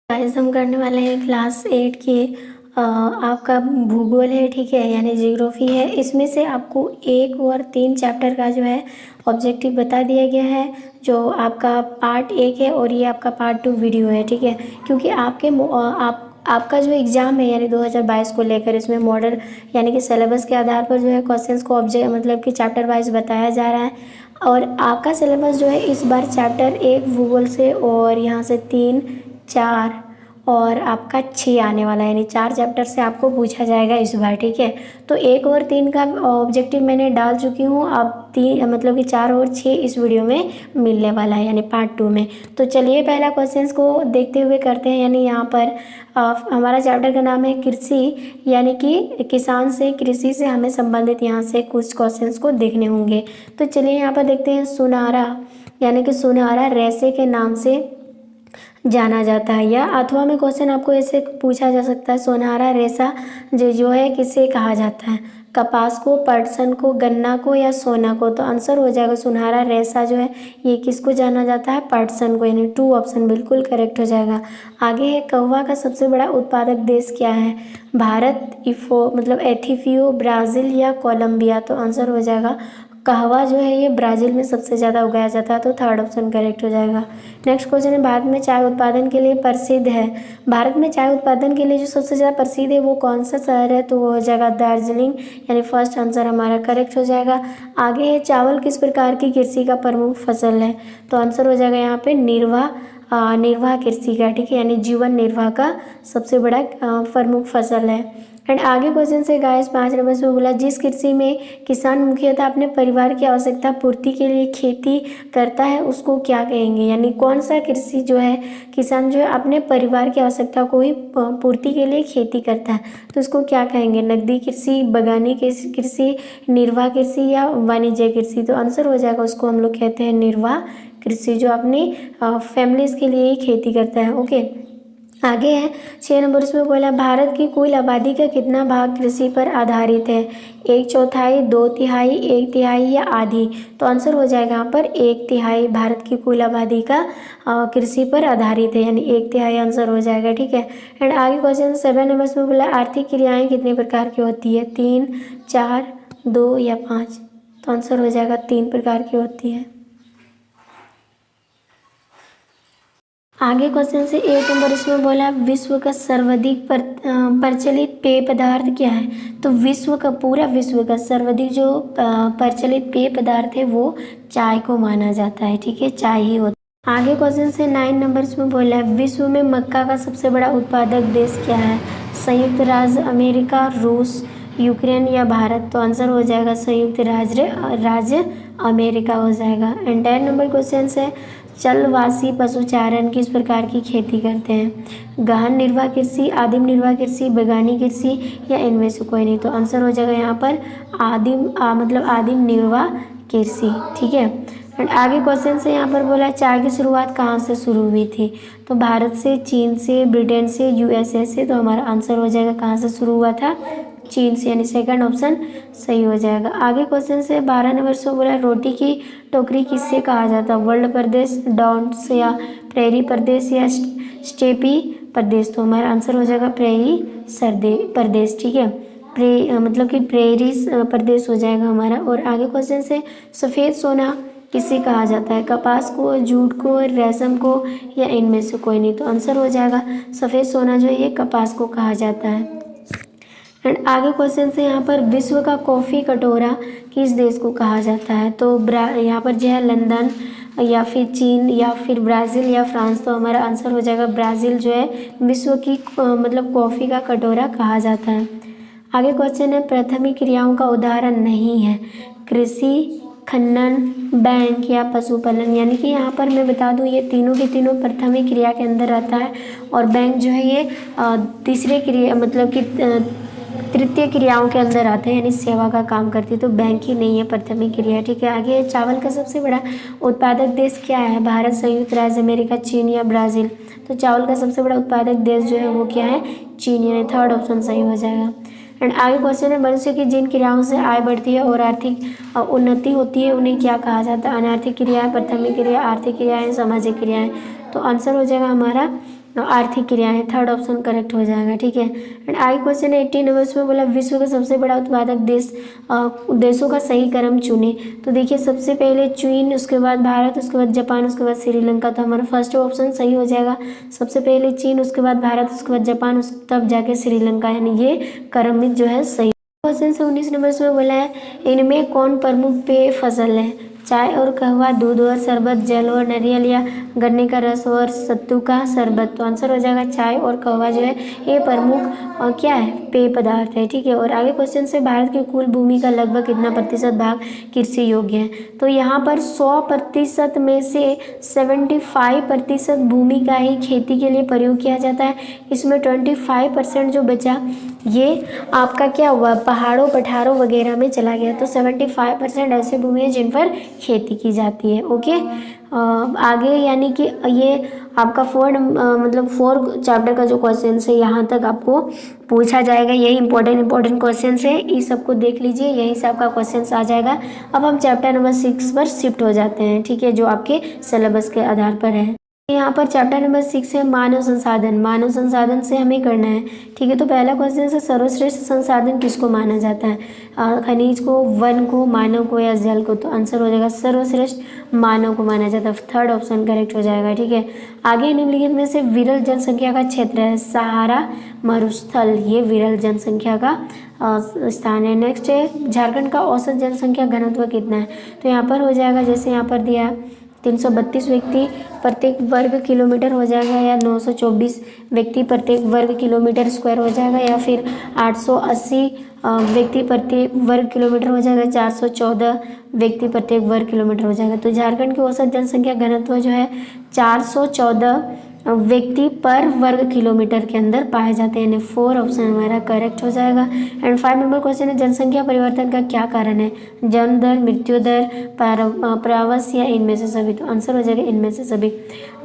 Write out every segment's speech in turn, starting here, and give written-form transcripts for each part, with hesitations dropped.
Guys हम करने वाले हैं क्लास 8 की आपका भूगोल है, ठीक है, यानी ज्योग्राफी है। इसमें से आपको 1 और 3 चैप्टर का जो है ऑब्जेक्टिव बता दिया गया है, जो आपका पार्ट 1 है और ये आपका पार्ट 2 वीडियो है, ठीक है। क्योंकि आपका जो एग्ज़ाम है यानी 2022 को लेकर इसमें मॉडल यानी कि सिलेबस के आधार पर जो है क्वेश्चंस को ऑब्जेक्ट मतलब कि चैप्टर वाइज बताया जा रहा है। और आपका सिलेबस जो है इस बार चैप्टर 1 भूगोल से और यहाँ से 3, 4 और आपका 6 आने वाला है, यानी 4 चैप्टर से आपको पूछा जाएगा इस बार, ठीक है। तो 1 और 3 का ऑब्जेक्टिव मैंने डाल चुकी हूँ, अब 3 मतलब कि 4 और 6 इस वीडियो में मिलने वाला है यानी पार्ट 2 में। तो चलिए पहला क्वेश्चंस को देखते हुए करते हैं। यानी यहाँ पर हमारा चैप्टर का नाम है कृषि, यानी कि किसान से कृषि से हमें संबंधित यहाँ से कुछ क्वेश्चंस को देखने होंगे। तो चलिए यहाँ पर देखते हैं। सुनहरा यानी कि सुनहरा रेशे के नाम से जाना जाता है, या अथवा में क्वेश्चन आपको ऐसे पूछा जा सकता है, सुनहरा रेशा जो है किसे कहा जाता है? कपास को, पटसन को, गन्ना को या सोना को? तो आंसर हो जाएगा सुनहरा रेशा जो है ये किसको जाना जाता है? पटसन को, यानी 2 ऑप्शन बिल्कुल करेक्ट हो जाएगा। आगे है कहवा का सबसे बड़ा उत्पादक देश क्या है? भारत, एथियोपिया, ब्राज़ील या कोलंबिया? तो आंसर हो जाएगा कहवा जो है ये ब्राज़ील में सबसे ज़्यादा उगाया जाता है, तो 3rd ऑप्शन करेक्ट हो जाएगा। नेक्स्ट क्वेश्चन है, भारत में चाय उत्पादन के लिए प्रसिद्ध है। भारत में चाय उत्पादन के लिए जो सबसे ज़्यादा प्रसिद्ध है वो कौन सा शहर है? तो वो हो जाएगा दार्जिलिंग, यानी फर्स्ट आंसर हमारा करेक्ट हो जाएगा। आगे है चावल किस प्रकार की कृषि का प्रमुख फसल है? तो आंसर हो जाएगा यहाँ पे निर्वाह कृषि का, ठीक है, यानी जीवन निर्वाह का सबसे बड़ा प्रमुख फसल है। एंड आगे क्वेश्चन से गाइस 5 नंबर से बोला, जिस कृषि में किसान मुख्यतः अपने परिवार की आवश्यकता पूर्ति के लिए खेती करता है उसको क्या कहेंगे? यानी कौन सा कृषि जो है किसान जो है अपने परिवार की आवश्यकता को ही पूर्ति के लिए खेती करता है, तो उसको क्या कहेंगे? नकदी कृषि, बगानी कृषि, निर्वाह कृषि या वाणिज्य कृषि? तो आंसर हो जाएगा उसको हम लोग कहते हैं निर्वाह कृषि, जो अपनी फैमिलीज के लिए ही खेती करता है। ओके, आगे है 6 नंबर इसमें बोला, भारत की कुल आबादी का कितना भाग कृषि पर आधारित है? 1/4, 2/3, 1/3 या आधी? तो आंसर हो जाएगा यहाँ पर 1/3। भारत की कुल आबादी का कृषि पर आधारित है, यानी 1/3 आंसर हो जाएगा, ठीक है। एंड आगे क्वेश्चन 7 नंबर इसमें बोला, आर्थिक क्रियाएं कितने प्रकार की होती है? 3, 4, 2 या 5? तो आंसर हो जाएगा 3 प्रकार की होती है। आगे क्वेश्चन से 8 नंबर इसमें बोला, विश्व का सर्वाधिक प्रचलित पेय पदार्थ क्या है? तो पूरा विश्व का सर्वाधिक जो प्रचलित पेय पदार्थ है वो चाय को माना जाता है, ठीक है, चाय ही होता है। आगे क्वेश्चन से 9 नंबर इसमें बोला, विश्व में मक्का का सबसे बड़ा उत्पादक देश क्या है? संयुक्त राज्य अमेरिका, रूस, यूक्रेन या भारत? तो आंसर हो जाएगा संयुक्त राज्य अमेरिका हो जाएगा। एंड 10 नंबर क्वेश्चन है, चलवासी पशुचारण किस प्रकार की खेती करते हैं? गहन निर्वाह कृषि, आदिम निर्वाह कृषि, बगानी कृषि या इनमें से कोई नहीं? तो आंसर हो जाएगा यहाँ पर आदिम निर्वाह कृषि, ठीक है। एंड आगे क्वेश्चन से यहाँ पर बोला, चाय की शुरुआत कहाँ से शुरू हुई थी? तो भारत से, चीन से, ब्रिटेन से, यूएसए से? तो हमारा आंसर हो जाएगा कहाँ से शुरू हुआ था? चीन से, यानी 2nd ऑप्शन सही हो जाएगा। आगे क्वेश्चन से 12 नंबर से बोला, रोटी की टोकरी किससे कहा जाता है? वर्ल्ड प्रदेश, डाउन्स या प्रेरी प्रदेश या स्टेपी प्रदेश? तो हमारा आंसर हो जाएगा प्रेरी प्रदेश, ठीक है, प्रेरी प्रदेश हो जाएगा हमारा। और आगे क्वेश्चन से सफ़ेद सोना किसे कहा जाता है? कपास को, जूट को, रेशम को या इनमें से कोई नहीं? तो आंसर हो जाएगा सफ़ेद सोना जो है ये कपास को कहा जाता है। एंड आगे क्वेश्चन से यहाँ पर, विश्व का कॉफ़ी कटोरा किस देश को कहा जाता है? तो यहाँ पर जो है लंदन या फिर चीन या फिर ब्राज़ील या फ्रांस? तो हमारा आंसर हो जाएगा ब्राज़ील जो है विश्व की कॉफ़ी का कटोरा कहा जाता है। आगे क्वेश्चन है, प्राथमिक क्रियाओं का उदाहरण नहीं है? कृषि, खनन, बैंक या पशुपालन? यानी कि यहाँ पर मैं बता दूँ ये तीनों के तीनों प्राथमिक क्रिया के अंदर आता है, और बैंक जो है ये तीसरे क्रिया तृतीय क्रियाओं के अंदर आते हैं, यानी सेवा का काम करती है, तो बैंक ही नहीं है प्राथमिक क्रिया, ठीक है। आगे चावल का सबसे बड़ा उत्पादक देश क्या है? भारत, संयुक्त राज्य अमेरिका, चीन या ब्राज़ील? तो चावल का सबसे बड़ा उत्पादक देश जो है वो क्या है? चीन, यानी 3rd ऑप्शन सही हो जाएगा। एंड आगे क्वेश्चन है, मनुष्य की जिन क्रियाओं से आय बढ़ती है और आर्थिक उन्नति होती है उन्हें क्या कहा जाता है? अनार्थिक क्रियाएं, प्राथमिक क्रिया, आर्थिक क्रियाएं, सामाजिक क्रियाएं? तो आंसर हो जाएगा हमारा आर्थिक क्रियाएं, थर्ड ऑप्शन करेक्ट हो जाएगा, ठीक है। एंड आगे क्वेश्चन 18 नंबर में बोला विश्व का सबसे बड़ा उत्पादक देश, देशों का सही क्रम चुने। तो देखिए सबसे पहले चीन, उसके बाद भारत, उसके बाद जापान, उसके बाद श्रीलंका। तो हमारा फर्स्ट ऑप्शन सही हो जाएगा। सबसे पहले चीन, उसके बाद भारत, उसके बाद जापान, तब जाके श्रीलंका, यानी ये क्रम में जो है सही। क्वेश्चन से 19 नंबर में बोला है इनमें कौन प्रमुख पेय फसल है? चाय और कहवा, दूध और शरबत, जल और नारियल, या गन्ने का रस और सत्तू का शरबत। तो आंसर हो जाएगा चाय और कहवा जो है ये प्रमुख क्या है, पेय पदार्थ है, ठीक है। और आगे क्वेश्चन से भारत की कुल भूमि का लगभग कितना प्रतिशत भाग कृषि योग्य है? तो यहाँ पर 100% में से 75% भूमि का ही खेती के लिए प्रयोग किया जाता है। इसमें 25% जो बचा ये आपका क्या हुआ, पहाड़ों पठारों वगैरह में चला गया। तो 75% ऐसे भूमि है जिन पर खेती की जाती है, ओके। आगे यानी कि ये आपका फोर चैप्टर का जो क्वेश्चन है यहाँ तक आपको पूछा जाएगा। यही इंपॉर्टेंट क्वेश्चन है, इस सबको देख लीजिए, यही से आपका क्वेश्चन आ जाएगा। अब हम चैप्टर नंबर 6 पर शिफ्ट हो जाते हैं, ठीक है, जो आपके सिलेबस के आधार पर है। यहाँ पर चैप्टर नंबर 6 है मानव संसाधन। मानव संसाधन से हमें करना है, ठीक है। तो पहला क्वेश्चन है सर्वश्रेष्ठ संसाधन किसको माना जाता है? खनिज को, वन को, मानव को, या जल को? तो आंसर हो जाएगा सर्वश्रेष्ठ मानव को माना जाता है। थर्ड ऑप्शन करेक्ट हो जाएगा, ठीक है। आगे निम्नलिखित में से विरल जनसंख्या का क्षेत्र है? सहारा मरुस्थल, ये विरल जनसंख्या का स्थान है। नेक्स्ट है झारखंड का औसत जनसंख्या घनत्व कितना है? तो यहाँ पर हो जाएगा जैसे यहाँ पर दिया 332 व्यक्ति प्रत्येक वर्ग किलोमीटर हो जाएगा, या 924 व्यक्ति प्रत्येक वर्ग किलोमीटर स्क्वायर हो जाएगा, या फिर 880 व्यक्ति प्रत्येक वर्ग किलोमीटर हो जाएगा, 414 व्यक्ति प्रत्येक वर्ग किलोमीटर हो जाएगा। तो झारखंड की औसत जनसंख्या घनत्व जो है 414 व्यक्ति पर वर्ग किलोमीटर के अंदर पाए जाते हैं, यानी 4 ऑप्शन हमारा करेक्ट हो जाएगा। एंड 5 नंबर क्वेश्चन है जनसंख्या परिवर्तन का क्या कारण है? जन्म दर, मृत्यु दर, प्रवास, या इनमें से सभी? तो आंसर हो जाएगा इनमें से सभी।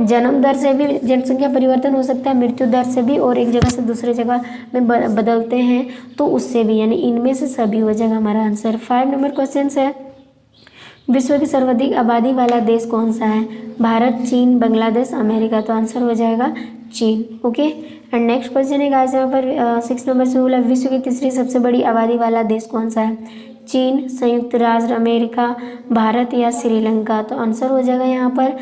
जन्म दर से भी जनसंख्या परिवर्तन हो सकता है, मृत्यु दर से भी, और एक जगह से दूसरे जगह में बदलते हैं तो उससे भी, यानी इनमें से सभी हो जाएगा हमारा आंसर। 5 नंबर क्वेश्चन है विश्व की सर्वाधिक आबादी वाला देश कौन सा है? भारत, चीन, बांग्लादेश, अमेरिका? तो आंसर हो जाएगा चीन, ओके। एंड नेक्स्ट क्वेश्चन है गाइस यहाँ पर 6 नंबर से बोला विश्व की तीसरी सबसे बड़ी आबादी वाला देश कौन सा है? चीन, संयुक्त राज्य अमेरिका, भारत, या श्रीलंका? तो आंसर हो जाएगा यहाँ पर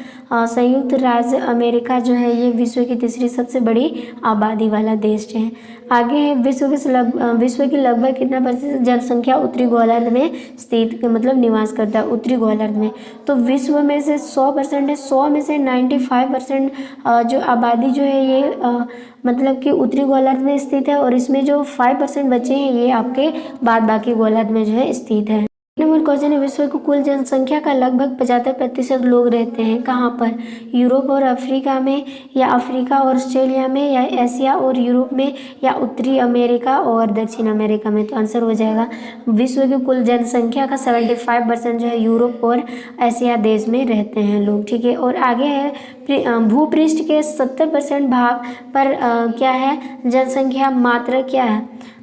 संयुक्त राज्य अमेरिका जो है ये विश्व की तीसरी सबसे बड़ी आबादी वाला देश है। आगे है विश्व की लगभग कितना प्रतिशत जनसंख्या उत्तरी गोलार्ध में स्थित मतलब निवास करता है? उत्तरी गोलार्ध में। तो विश्व में से 100% है, 100 में से 95% जो आबादी जो है ये मतलब कि उत्तरी गोलार्ध में स्थित है, और इसमें जो 5% बचे हैं ये आपके बाद बाकी गोलार्ध में जो है स्थित है। नंबर क्वेश्चन है विश्व की कुल जनसंख्या का लगभग 75% लोग रहते हैं कहाँ पर? यूरोप और अफ्रीका में, या अफ्रीका और ऑस्ट्रेलिया में, या एशिया और यूरोप में, या उत्तरी अमेरिका और दक्षिण अमेरिका में? तो आंसर हो जाएगा विश्व की कुल जनसंख्या का 75% जो है यूरोप और एशिया देश में रहते हैं लोग, ठीक है। और आगे है भूपृष्ठ के 70% भाग पर क्या है जनसंख्या मात्रा क्या है,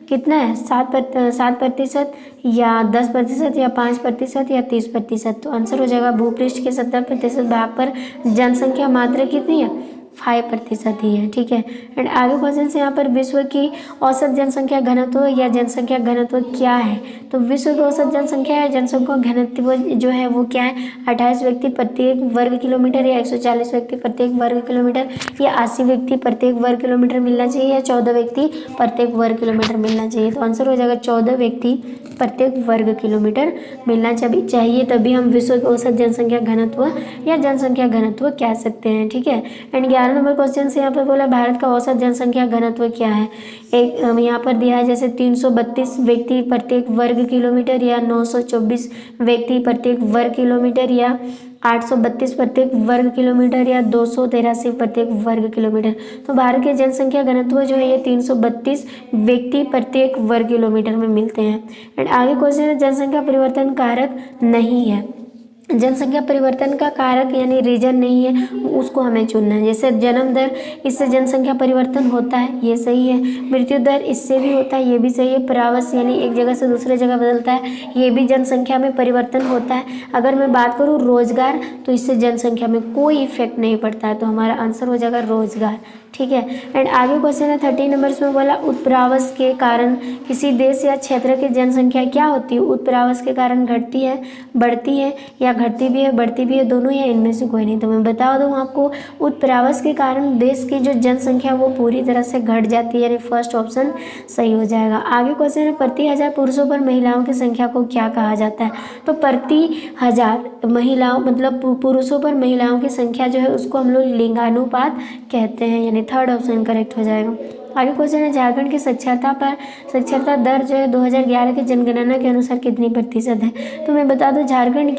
कितना है? 7%, या 10%, या 5%, या 30%? तो आंसर हो जाएगा भूपृष्ठ के 70% भाग पर जनसंख्या मात्रा कितनी है? 5% ही है, ठीक है। एंड आगे क्वेश्चन से यहाँ पर विश्व की औसत जनसंख्या घनत्व या जनसंख्या घनत्व क्या है? तो विश्व की औसत जनसंख्या या जनसंख्या घनत्व जो है वो क्या है? 28 व्यक्ति प्रत्येक वर्ग किलोमीटर, या 140 व्यक्ति प्रत्येक वर्ग किलोमीटर, या 80 व्यक्ति प्रत्येक वर्ग किलोमीटर मिलना चाहिए, या 14 व्यक्ति प्रत्येक वर्ग किलोमीटर मिलना चाहिए? तो आंसर हो जाएगा 14 व्यक्ति प्रत्येक वर्ग किलोमीटर मिलना चाहिए, तभी हम विश्व की औसत जनसंख्या घनत्व या जनसंख्या घनत्व कह सकते हैं, ठीक है। एंड 11 नंबर क्वेश्चन से यहाँ पर बोला भारत का औसत जनसंख्या घनत्व क्या है? एक यहाँ पर दिया है जैसे 332 व्यक्ति प्रत्येक वर्ग किलोमीटर, या 924 व्यक्ति प्रत्येक वर्ग किलोमीटर, या 832 प्रत्येक वर्ग किलोमीटर, या 283 प्रत्येक वर्ग किलोमीटर? तो भारत के जनसंख्या घनत्व जो है ये 332 व्यक्ति प्रत्येक वर्ग किलोमीटर में मिलते हैं। एंड आगे क्वेश्चन है जनसंख्या परिवर्तन कारक नहीं है, जनसंख्या परिवर्तन का कारक यानी रीजन नहीं है, उसको हमें चुनना है। जैसे जन्म दर, इससे जनसंख्या परिवर्तन होता है, ये सही है। मृत्यु दर, इससे भी होता है, ये भी सही है। प्रवास यानी एक जगह से दूसरे जगह बदलता है, ये भी जनसंख्या में परिवर्तन होता है। अगर मैं बात करूँ रोजगार, तो इससे जनसंख्या में कोई इफेक्ट नहीं पड़ता है, तो हमारा आंसर हो जाएगा रोजगार। ठीक है। एंड आगे क्वेश्चन है 30 नंबर्स में बोला उत्प्रावस के कारण किसी देश या क्षेत्र की जनसंख्या क्या होती है? उत्प्रावस के कारण घटती है, बढ़ती है, या घटती भी है, बढ़ती भी है, दोनों, या इनमें से कोई नहीं। तो मैं बता दूं आपको, उत्प्रावस के कारण देश की जो जनसंख्या वो पूरी तरह से घट जाती है, यानी फर्स्ट ऑप्शन सही हो जाएगा। आगे क्वेश्चन है प्रति 1000 पुरुषों पर महिलाओं की संख्या को क्या कहा जाता है? तो प्रति 1000 महिलाओं मतलब पुरुषों पर महिलाओं की संख्या जो है उसको हम लोग लिंगानुपात कहते हैं, यानी थर्ड ऑप्शन करेक्ट हो जाएगा। आगे क्वेश्चन है झारखंड की साक्षरता दर जो है 2011 की जनगणना के अनुसार कितनी प्रतिशत है? तो मैं बता दूं झारखंड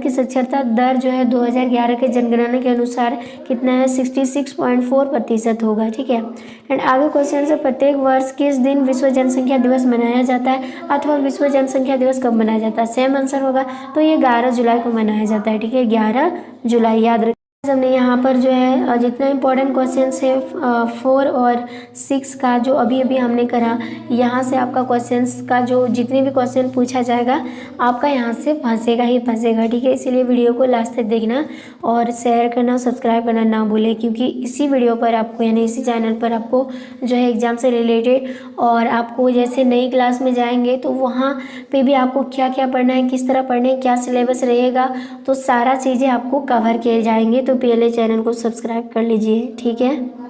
की साक्षरता दर जो है 2011 के जनगणना के अनुसार कितना है? 66.4% होगा। ठीक है। एंड आगे क्वेश्चन से प्रत्येक वर्ष किस दिन विश्व जनसंख्या दिवस मनाया जाता है, अथवा विश्व जनसंख्या दिवस कब मनाया जाता है? सेम आंसर होगा, तो ये 11 जुलाई को मनाया जाता है। ठीक है, 11 जुलाई याद रखिए। हमने यहाँ पर जो है जितना इम्पोर्टेंट क्वेश्चन है 4 और 6 का जो अभी अभी हमने करा, यहाँ से आपका क्वेश्चंस का जो जितने भी क्वेश्चन पूछा जाएगा आपका यहाँ से फंसेगा ही फंसेगा। ठीक है, इसीलिए वीडियो को लास्ट तक देखना और शेयर करना, सब्सक्राइब करना ना भूलें, क्योंकि इसी वीडियो पर आपको यानी इसी चैनल पर आपको जो है एग्ज़ाम से रिलेटेड, और आपको जैसे नई क्लास में जाएंगे तो वहाँ पे भी आपको क्या क्या पढ़ना है, किस तरह पढ़ना है, क्या सिलेबस रहेगा, तो सारा चीज़ें आपको कवर किए जाएंगे। तो पहले चैनल को सब्सक्राइब कर लीजिए। ठीक है।